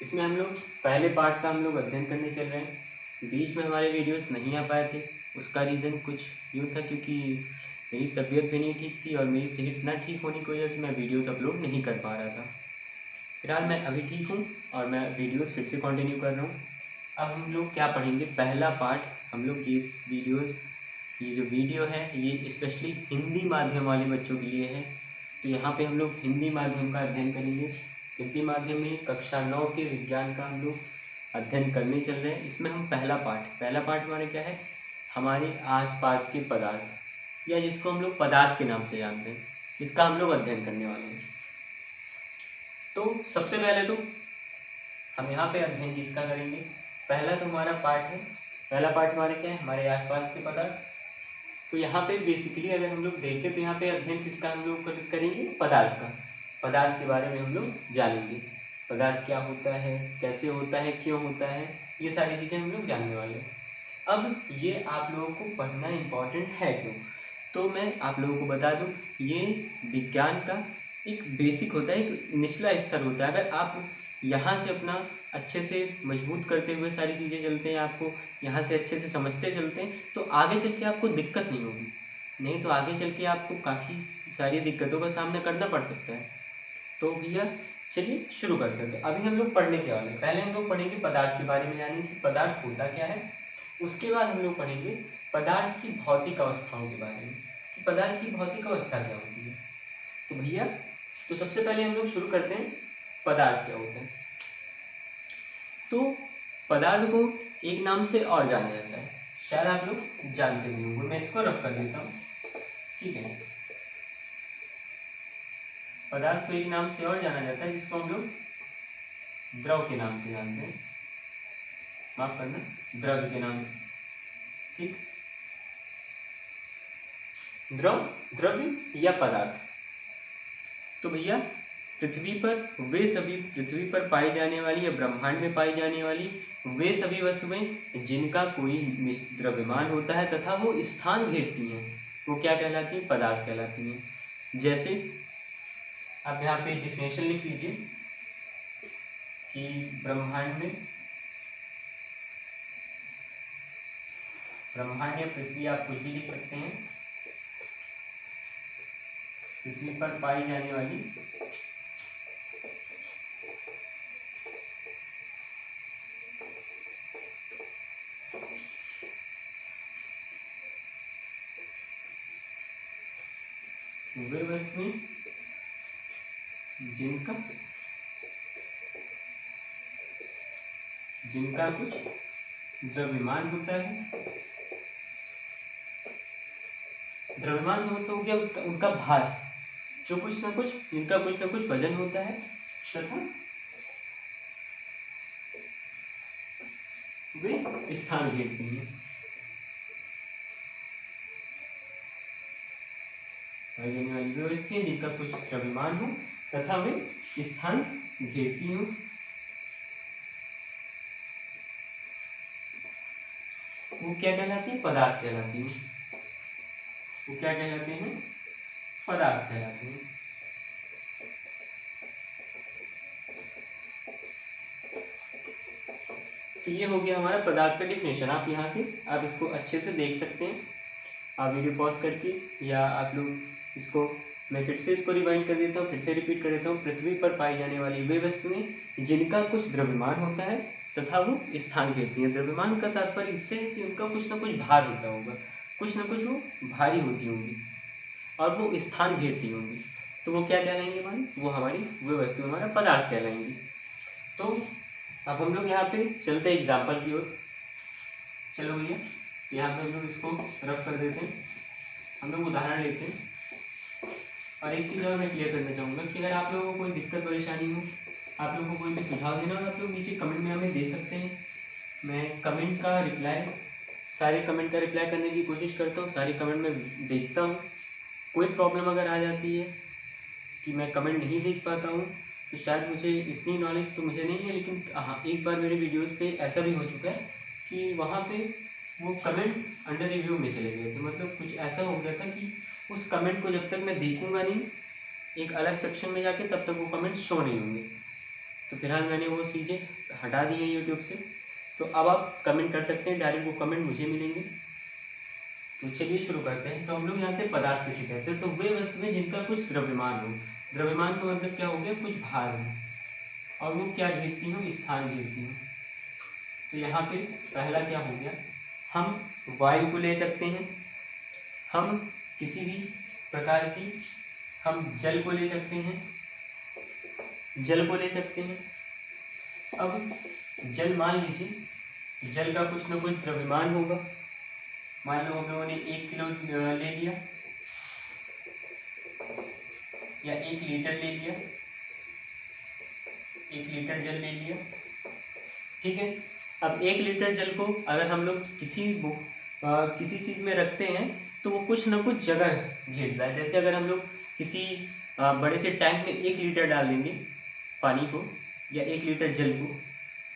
इसमें हम लोग पहले पार्ट का हम लोग अध्ययन करने चल रहे हैं। बीच में हमारे वीडियोस नहीं आ पाए थे, उसका रीज़न कुछ यूँ था क्योंकि मेरी तबीयत भी नहीं ठीक थी और मेरी सेहत ना ठीक होने की वजह से मैं वीडियोस अपलोड नहीं कर पा रहा था। फिलहाल मैं अभी ठीक हूँ और मैं वीडियोस फिर से कंटिन्यू कर रहा हूँ। अब हम लोग क्या पढ़ेंगे, पहला पार्ट हम लोग ये जो वीडियो है ये स्पेशली हिंदी माध्यम वाले बच्चों के लिए है। तो यहाँ पे हम लोग हिंदी माध्यम का अध्ययन करेंगे। हिंदी माध्यम में कक्षा 9 के विज्ञान का हम लोग अध्ययन करने चल रहे हैं। इसमें हम पहला पार्ट हमारे क्या है, हमारे आसपास के पदार्थ या जिसको हम लोग पदार्थ के नाम से जानते हैं, इसका हम लोग अध्ययन करने वाले हैं। तो सबसे पहले तो हम यहाँ पे अध्ययन किसका करेंगे, पहला तो हमारा पार्ट है, पहला पार्ट हमारे क्या है, हमारे आसपास के पदार्थ। तो यहाँ पे बेसिकली अगर हम लोग देखें तो यहाँ पे अध्ययन किसका हम लोग करेंगे, पदार्थ का। पदार्थ के बारे में हम लोग जानेंगे, पदार्थ क्या होता है, कैसे होता है, क्यों होता है, ये सारी चीज़ें हम लोग जानने वाले हैं। अब ये आप लोगों को पढ़ना इम्पॉर्टेंट है क्यों, तो मैं आप लोगों को बता दूं, ये विज्ञान का एक बेसिक होता है, एक निचला स्तर होता है। अगर आप यहाँ से अपना अच्छे से मजबूत करते हुए सारी चीज़ें चलते हैं, आपको यहाँ से अच्छे से समझते चलते हैं, तो आगे चल के आपको दिक्कत नहीं होगी। नहीं तो आगे चल के आपको काफ़ी सारी दिक्कतों का सामना करना पड़ सकता है। तो भैया चलिए शुरू करते हैं। तो अभी हम लोग पढ़ने के वाले हैं, पहले हम लोग पढ़ेंगे पदार्थ के बारे में, यानी कि पदार्थ होता क्या है। उसके बाद हम लोग पढ़ेंगे पदार्थ की भौतिक अवस्थाओं के बारे में, कि पदार्थ की भौतिक अवस्था क्या होती है। तो भैया तो सबसे पहले हम लोग शुरू करते हैं, पदार्थ क्या होता है। तो पदार्थ को एक नाम से और जाना जाता है, शायद आप लोग जानते भी होंगे, मैं इसको रफ कर देता हूँ, ठीक है। पदार्थ को एक नाम से और जाना जाता है जिसको हम लोग द्रव के नाम से जानते हैं, माफ करना, द्रव के नाम से, ठीक। द्रव्य या पदार्थ। तो भैया पृथ्वी पर पाई जाने वाली या ब्रह्मांड में पाई जाने वाली वे सभी वस्तुएं जिनका कोई द्रव्यमान होता है तथा वो स्थान घेरती हैं, वो क्या कहलाती है, पदार्थ कहलाती हैं। जैसे आप यहाँ पे डिफिनेशन लिख लीजिए कि ब्रह्मांड या पृथ्वी, आप कुछ भी लिख सकते हैं, पृथ्वी पर पाई जाने वाली वे वस्तुएं जिनका कुछ द्रव्यमान होता है, द्रव्यमान मतलब हो गया उनका भार, जो जिनका कुछ ना कुछ वजन होता है तथा वे स्थान घेरती हैं। वाली वे वस्तुएं जिनका कुछ द्रव्यमान हो तथा वे स्थान घेरती हो, वो क्या कहलाती है, पदार्थ कहलाती है। वो क्या कहलाते हैं, पदार्थ कहलाते हैं। तो ये हो गया हमारा पदार्थ का डिफिनेशन। आप यहाँ से आप इसको अच्छे से देख सकते हैं, आप वीडियो पॉज करके, या आप लोग इसको, मैं फिर से इसको रिवाइंड कर देता हूँ, फिर से रिपीट कर देता हूँ। पृथ्वी पर पाई जाने वाली वे वस्तुएं जिनका कुछ द्रव्यमान होता है तथा वो स्थान घेरती हैं। द्रव्यमान का तात्पर्य इससे है कि उनका कुछ ना कुछ भार होता होगा, कुछ ना कुछ वो भारी होती होंगी और वो स्थान घेरती होंगी, तो वो क्या कहलाएंगे हमारी, वो हमारी वे वस्तु हमारा पदार्थ कहलाएंगी। तो अब हम लोग यहाँ पे चलते हैं एग्जाम्पल की ओर। चलो भैया यहाँ पे हम लोग इसको रफ कर देते हैं, हम लोग उदाहरण लेते हैं। और एक चीज़ और मैं क्लियर करना चाहूँगा कि अगर आप लोगों को कोई दिक्कत परेशानी हो, आप लोगों को कोई भी सुझाव देना हो, आप लोग नीचे कमेंट में हमें दे सकते हैं। मैं कमेंट का रिप्लाई, सारे कमेंट का रिप्लाई करने की कोशिश करता हूँ, सारे कमेंट में देखता हूँ। कोई प्रॉब्लम अगर आ जाती है कि मैं कमेंट नहीं देख पाता हूँ, तो शायद मुझे इतनी नॉलेज तो मुझे नहीं है, लेकिन हाँ एक बार मेरे वीडियोस पे ऐसा भी हो चुका है कि वहाँ पे वो कमेंट अंडर रिव्यू में चले गए थे। मतलब कुछ ऐसा हो गया था कि उस कमेंट को जब तक मैं देखूंगा नहीं एक अलग सेक्शन में जाके, तब तक वो कमेंट शो नहीं होंगे। तो फिलहाल मैंने वो चीज़ें हटा दी हैं यूट्यूब से। तो अब आप कमेंट कर सकते हैं, डायरेक्ट वो कमेंट मुझे मिलेंगे। तो चलिए शुरू करते हैं। तो हम लोग जानते हैं पदार्थ किसे कहते हैं। तो वे वस्तुएं जिनका कुछ द्रव्यमान हो। द्रव्यमान का मतलब क्या हो गया, कुछ भार हो, और वो क्या घेरती हो, स्थान घेरती हो। तो यहाँ पे पहला क्या हो गया, हम वायु को ले सकते हैं, हम किसी भी प्रकार की, हम जल को ले सकते हैं, जल को ले सकते हैं। अब जल मान लीजिए, जल का कुछ न कुछ द्रव्यमान होगा। मान लो हम लोगों ने 1 किलो ले लिया या 1 लीटर ले लिया, 1 लीटर जल ले लिया, ठीक है। अब 1 लीटर जल को अगर हम लोग किसी चीज़ में रखते हैं तो वो कुछ न कुछ जगह घेरता है। जैसे अगर हम लोग किसी बड़े से टैंक में 1 लीटर डाल देंगे पानी को या 1 लीटर जल को,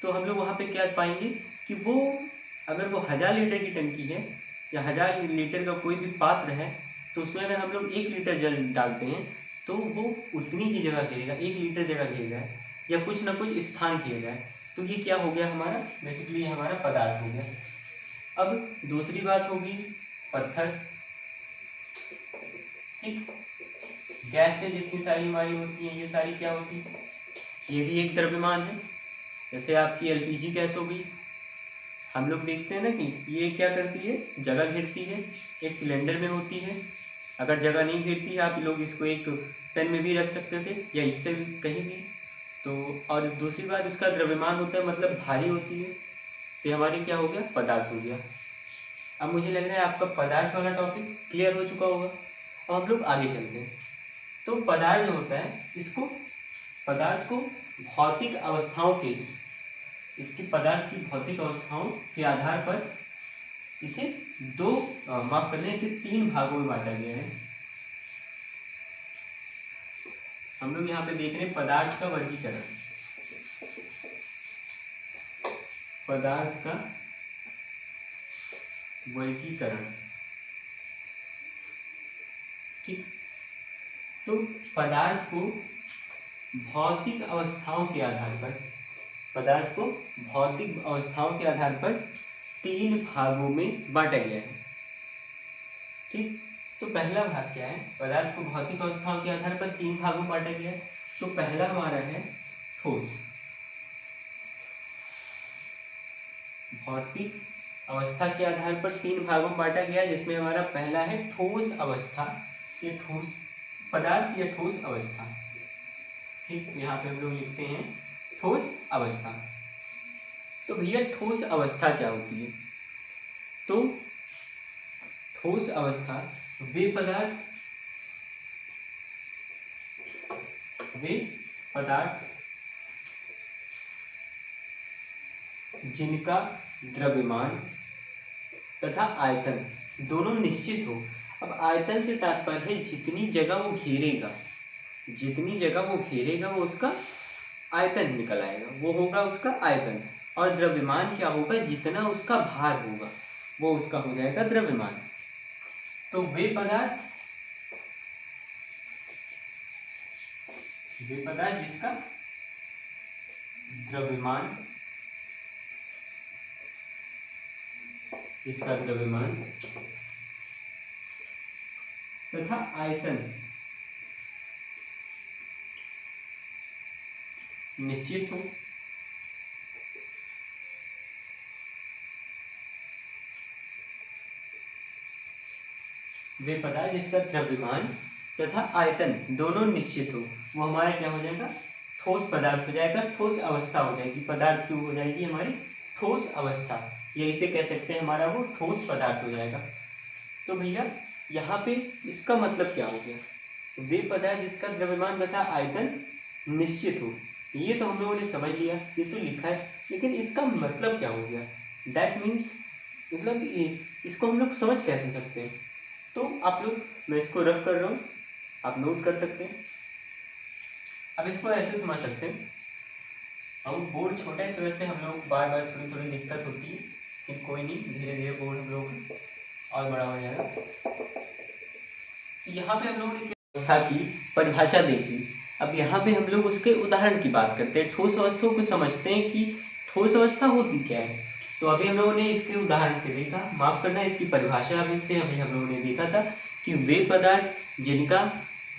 तो हम लोग वहाँ पे क्या पाएंगे कि वो अगर वो 1000 लीटर की टंकी है या 1000 लीटर का कोई भी पात्र है, तो उसमें अगर हम लोग 1 लीटर जल डालते हैं तो वो उतनी ही जगह घेरेगा, 1 लीटर जगह घेर रहा है या कुछ ना कुछ स्थान घेर रहा है। तो ये क्या हो गया हमारा, बेसिकली हमारा पदार्थ हो गया। अब दूसरी बात होगी पत्थर, ठीक। गैस से जितनी सारी हमारी होती है, ये सारी क्या होती है, ये भी एक द्रव्यमान है। जैसे आपकी एलपीजी गैस हो गई, हम लोग देखते हैं ना कि ये क्या करती है, जगह घेरती है, एक सिलेंडर में होती है। अगर जगह नहीं घेरती है, आप लोग इसको एक पेन में भी रख सकते थे या इससे भी कहीं भी। तो और दूसरी बात, इसका द्रव्यमान होता है, मतलब भारी होती है। तो हमारी क्या हो गया, पदार्थ हो गया। अब मुझे लग रहा है आपका पदार्थ वाला टॉपिक क्लियर हो चुका होगा। अब हम लोग आगे चलते हैं। तो पदार्थ जो होता है, इसको पदार्थ को भौतिक अवस्थाओं के, इसकी पदार्थ की भौतिक अवस्थाओं के आधार पर इसे माफ करने, इसे 3 भागों में बांटा गया है। हम लोग यहाँ पे देख रहे हैं पदार्थ का वर्गीकरण, पदार्थ का वर्गीकरण, ठीक। तो पदार्थ को भौतिक अवस्थाओं के आधार पर, पदार्थ को भौतिक अवस्थाओं के आधार पर 3 भागों में बांटा गया है, ठीक। तो पहला भाग क्या है, पदार्थ को भौतिक अवस्थाओं के आधार पर 3 भागों में बांटा गया है। तो पहला हमारा है ठोस, भौतिक अवस्था के आधार पर 3 भागों में बांटा गया, जिसमें हमारा पहला है ठोस अवस्था, ये ठोस पदार्थ या ठोस अवस्था, ठीक। यहाँ पे हम लोग लिखते हैं ठोस अवस्था। तो भैया ठोस अवस्था क्या होती है, तो ठोस अवस्था वे पदार्थ जिनका द्रव्यमान तथा आयतन दोनों निश्चित हो। अब आयतन से तात्पर्य है जितनी जगह वो घेरेगा, जितनी जगह वो घेरेगा वो उसका आयतन निकल आएगा, वो होगा उसका आयतन। और द्रव्यमान क्या होगा, जितना उसका भार होगा वो उसका हो जाएगा द्रव्यमान। तो वे पदार्थ जिसका द्रव्यमान तथा आयतन निश्चित हो, वे पदार्थ जिसका द्रव्यमान तथा आयतन दोनों निश्चित हो, वो हमारा क्या हो जाएगा, ठोस पदार्थ हो जाएगा, ठोस अवस्था हो जाएगी। पदार्थ की हो जाएगी हमारी ठोस अवस्था, या इसे कह सकते हैं हमारा वो ठोस पदार्थ हो जाएगा। तो भैया यहाँ पे इसका मतलब क्या हो गया, वे पदार्थ जिसका द्रव्यमान तथा आयतन निश्चित हो, ये तो हम लोगों ने समझ लिया, ये तो लिखा है, लेकिन इसका मतलब क्या हो गया, दैट मीन्स मतलब इसको हम लोग समझ कैसे सकते हैं। तो आप लोग, मैं इसको रफ कर रहा हूँ, आप नोट कर सकते हैं। अब इसको ऐसे समझ सकते हैं, हम बोर्ड छोटा है इस वजह से हम लोग बार बार थोड़ी दिक्कत होती है, लेकिन कोई नहीं, धीरे धीरे बोर्ड हम लोग और बड़ा हो जाएगा। तो यहाँ पे हम लोगों ने अवस्था की परिभाषा देखी। अब यहाँ पे हम लोग उसके उदाहरण की बात करते हैं, ठोस अवस्था को समझते हैं कि ठोस अवस्था होती क्या है। तो अभी हम लोगों ने इसके उदाहरण से देखा, माफ करना इसकी परिभाषा अभी हम लोगों ने देखा था कि वे पदार्थ जिनका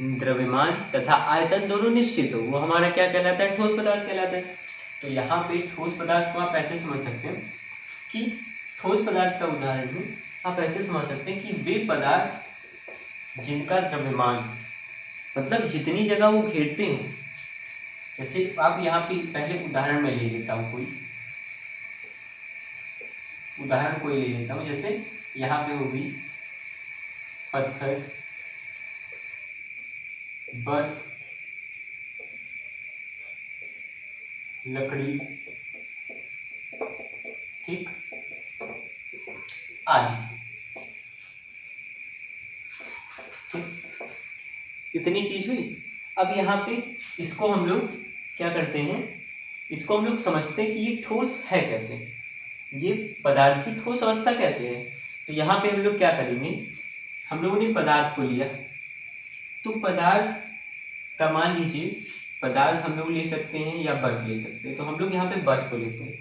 द्रव्यमान तथा आयतन दोनों निश्चित हो वो हमारा क्या कहलाता है, ठोस पदार्थ कहलाता है। तो यहाँ पे ठोस पदार्थ को आप ऐसे समझ सकते हैं कि ठोस पदार्थ का उदाहरण है, आप ऐसे समझ सकते हैं कि वे पदार्थ जिनका द्रव्यमान मतलब जितनी जगह वो घेरते हो, जैसे आप यहाँ पे पहले उदाहरण में ले लेता हूँ, कोई ले लेता हूँ, जैसे यहाँ पे होगी पत्थर, बर्फ, लकड़ी, ठीक, आदि, ठीक, इतनी चीज हुई। अब यहाँ पे इसको हम लोग क्या करते हैं, इसको हम लोग समझते हैं कि ये ठोस है कैसे, ये पदार्थ की ठोस अवस्था कैसे है। तो यहाँ पे हम लोग क्या करेंगे, हम लोगों ने पदार्थ को लिया, तो पदार्थ का मान लीजिए, पदार्थ हम लोग ले सकते हैं या बर्फ ले सकते हैं। तो हम लोग यहाँ पे बर्फ को लेते हैं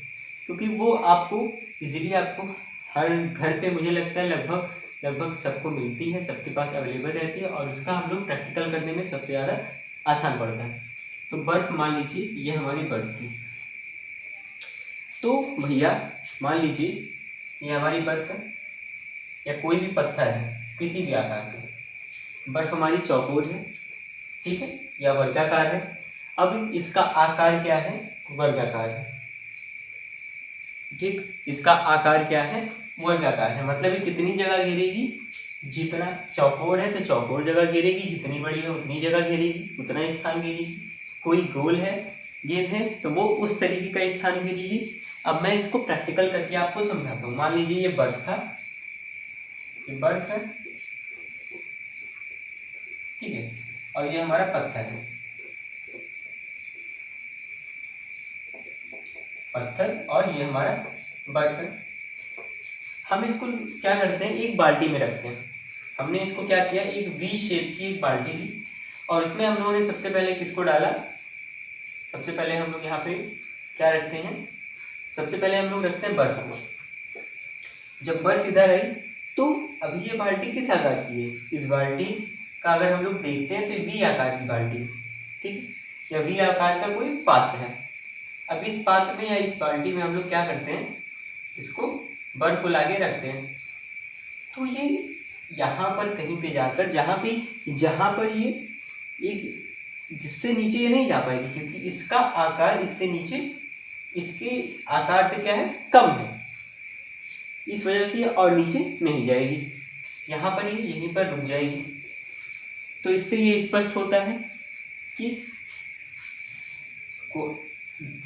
क्योंकि वो आपको इजीली आपको हर घर पे मुझे लगता है लगभग सबको मिलती है, सबके पास अवेलेबल रहती है और उसका हम लोग प्रैक्टिकल करने में सबसे ज़्यादा आसान पड़ता है। तो बर्फ मान लीजिए ये हमारी बर्फ थी, तो भैया मान लीजिए ये हमारी बर्फ है या कोई भी पत्थर है किसी भी आकार का, बर्फ हमारी चौकोर है, ठीक है, या वर्गाकार है। अब इसका आकार क्या है, वर्गाकार है, ठीक, इसका आकार क्या है, वर्गाकार है। मतलब ये कितनी जगह घेरेगी, जितना चौकोर है तो चौकोर जगह घेरेगी, जितनी बड़ी है उतनी जगह घेरेगी, उतना ही स्थान घेरेगी। कोई गोल है गेंद है तो वो उस तरीके का स्थान घेरेगी। अब मैं इसको प्रैक्टिकल करके आपको समझाता हूँ। मान लीजिए ये बर्फ था, ये बर्फ है, ठीक है, और ये हमारा पत्थर है, पत्थर और ये हमारा बर्फ है। हम इसको क्या करते हैं, एक बाल्टी में रखते हैं। हमने इसको क्या किया, एक वी शेप की एक बाल्टी ली और इसमें हम लोगों ने सबसे पहले किसको डाला, सबसे पहले हम लोग यहाँ पे क्या रखते हैं, सबसे पहले हम लोग रखते हैं बर्फ को। जब बर्फ इधर आई तो अभी ये बाल्टी किस आकार की है, इस बाल्टी का अगर हम लोग देखते हैं तो वी आकार की बाल्टी है, ठीक, या वी आकार का कोई पात्र है। अब इस पात्र में या इस बाल्टी में हम लोग क्या करते हैं, इसको बर्फ को लाके रखते हैं। तो ये यहाँ पर कहीं पे जाकर जहाँ पर ये एक जिससे नीचे ये नहीं जा पाएगी क्योंकि इसका आकार इससे नीचे इसके आकार से क्या है, कम है, इस वजह से ये और नीचे नहीं जाएगी, यहाँ पर ये यहीं पर रुक जाएगी। तो इससे ये स्पष्ट होता है कि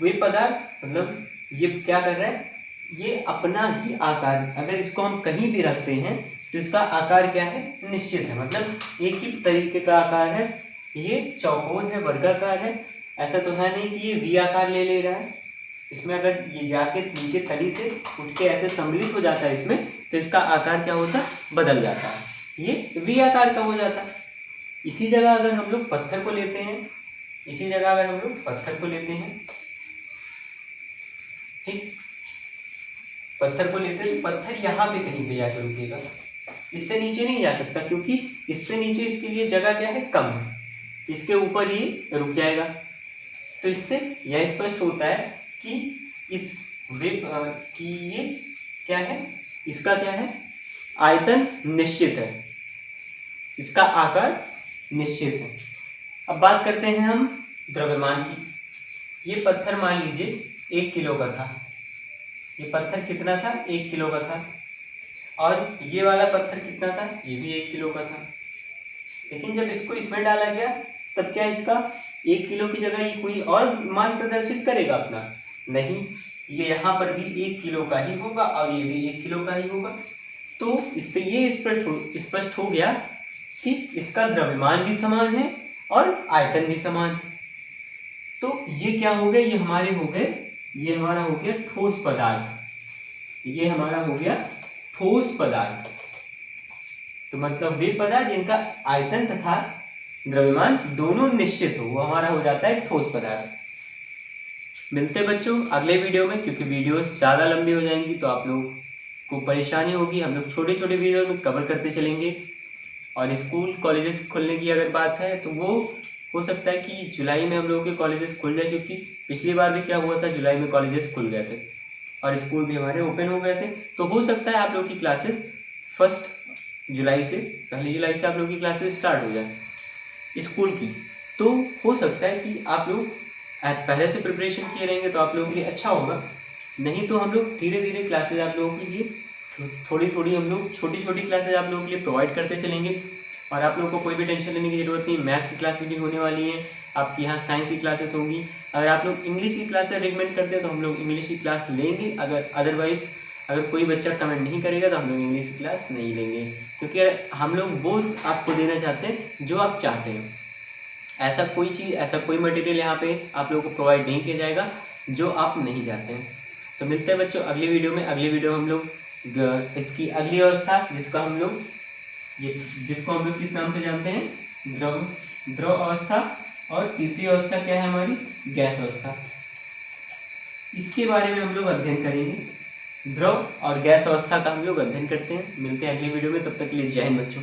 वे पदार्थ मतलब ये क्या कर रहा है, ये अपना ही आकार, अगर इसको हम कहीं भी रखते हैं तो इसका आकार क्या है, निश्चित है, मतलब एक ही तरीके का आकार है, ये चौकोर है, वर्गाकार है। ऐसा तो है नहीं कि ये वी आकार ले रहा है। इसमें अगर ये जाके नीचे तली से उठ के ऐसे सम्मिलित हो जाता है इसमें, तो इसका आकार क्या होता है, बदल जाता है, ये वी आकार का हो जाता है। इसी जगह अगर हम लोग पत्थर को लेते हैं, ठीक, पत्थर को लेते हैं तो पत्थर यहाँ पे कहीं पे जाकर रुकेगा, इससे नीचे नहीं जा सकता क्योंकि इससे नीचे इसके लिए जगह क्या है, कम है, इसके ऊपर ये रुक जाएगा। तो इससे यह स्पष्ट होता है कि ये क्या है, इसका क्या है, आयतन निश्चित है, इसका आकार निश्चित है। अब बात करते हैं हम द्रव्यमान की। ये पत्थर मान लीजिए 1 किलो का था, ये पत्थर कितना था, 1 किलो का था, और ये वाला पत्थर कितना था, ये भी 1 किलो का था। लेकिन जब इसको इसमें डाला गया तब क्या इसका 1 किलो की जगह ये कोई और मान प्रदर्शित करेगा अपना, नहीं, ये यहाँ पर भी 1 किलो का ही होगा और ये भी 1 किलो का ही होगा। तो इससे ये स्पष्ट हो गया कि इसका द्रव्यमान भी समान है और आयतन भी समान है। तो ये क्या हो गए, ये हमारे हो गए, ये हमारा हो गया ठोस पदार्थ, ये हमारा हो गया ठोस पदार्थ। तो मतलब वे पदार्थ जिनका आयतन तथा द्रव्यमान दोनों निश्चित हो, वो हमारा हो जाता है ठोस पदार्थ। मिलते बच्चों अगले वीडियो में, क्योंकि वीडियोस ज़्यादा लंबी हो जाएंगी तो आप लोग को परेशानी होगी। हम लोग छोटे छोटे वीडियो में कवर करते चलेंगे। और स्कूल कॉलेजेस खुलने की अगर बात है तो वो हो सकता है कि जुलाई में हम लोगों के कॉलेजेस खुल जाए, क्योंकि पिछली बार भी क्या हुआ था, जुलाई में कॉलेजेस खुल गए थे और स्कूल भी हमारे ओपन हो गए थे। तो हो सकता है आप लोगों की क्लासेस 1 जुलाई से, 1 जुलाई से आप लोगों की क्लासेस स्टार्ट हो जाए स्कूल की। तो हो सकता है कि आप लोग पहले से प्रिपरेशन किए रहेंगे तो आप लोगों के लिए अच्छा होगा। नहीं तो हम लोग धीरे धीरे क्लासेज आप लोगों के लिए थोड़ी थोड़ी हम लोग छोटी छोटी क्लासेज आप लोगों के लिए प्रोवाइड करते चलेंगे। और आप लोगों को कोई भी टेंशन लेने की ज़रूरत नहीं, मैथ्स की क्लासेस भी होने वाली हैं, आपके यहाँ साइंस की क्लासेस होंगी। अगर आप लोग इंग्लिश की क्लासेस रिकमेंड करते हैं तो हम लोग इंग्लिश की क्लास लेंगे, अदरवाइज़ अगर कोई बच्चा कमेंट नहीं करेगा तो हम लोग इंग्लिश की क्लास नहीं लेंगे, क्योंकि हम लोग वो आपको देना चाहते हैं जो आप चाहते हैं। ऐसा कोई चीज़, ऐसा कोई मटेरियल यहाँ पे आप लोगों को प्रोवाइड नहीं किया जाएगा जो आप नहीं चाहते हैं। तो मिलते हैं बच्चों अगली वीडियो में। अगली वीडियो में हम लोग इसकी अगली अवस्था जिसको हम लोग किस नाम से जानते हैं, द्रव अवस्था, और तीसरी अवस्था क्या है हमारी, गैस अवस्था, इसके बारे में हम लोग अध्ययन करेंगे। द्रव और गैस अवस्था का हम लोग अध्ययन करते हैं। मिलते हैं अगली वीडियो में, तब तक के लिए जय हिंद बच्चों।